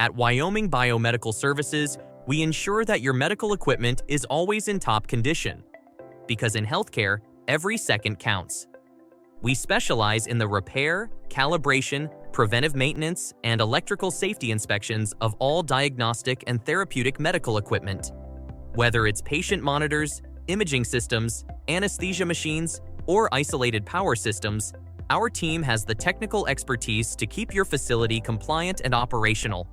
At Wyoming Biomedical Services, we ensure that your medical equipment is always in top condition. Because in healthcare, every second counts. We specialize in the repair, calibration, preventive maintenance, and electrical safety inspections of all diagnostic and therapeutic medical equipment. Whether it's patient monitors, imaging systems, anesthesia machines, or isolated power systems, our team has the technical expertise to keep your facility compliant and operational.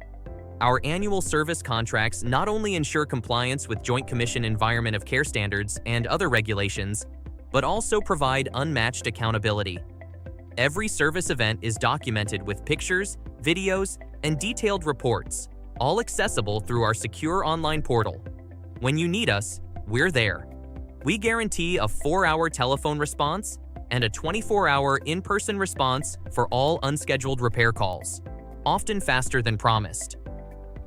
Our annual service contracts not only ensure compliance with Joint Commission Environment of Care standards and other regulations, but also provide unmatched accountability. Every service event is documented with pictures, videos, and detailed reports, all accessible through our secure online portal. When you need us, we're there. We guarantee a 4-hour telephone response and a 24-hour in-person response for all unscheduled repair calls, often faster than promised.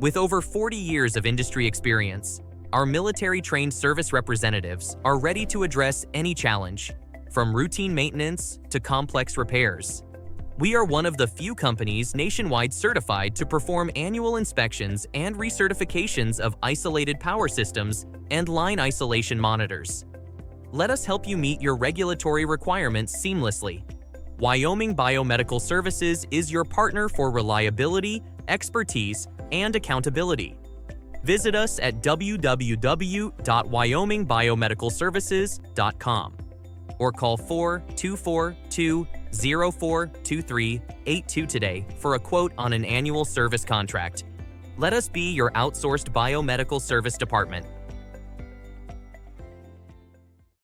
With over 40 years of industry experience, our military-trained service representatives are ready to address any challenge, from routine maintenance to complex repairs. We are one of the few companies nationwide certified to perform annual inspections and recertifications of isolated power systems and line isolation monitors. Let us help you meet your regulatory requirements seamlessly. Wyoming Biomedical Services is your partner for reliability, expertise, and accountability. Visit us at www.wyomingbiomedicalservices.com or call 424-204-2382 today for a quote on an annual service contract. Let us be your outsourced biomedical service department.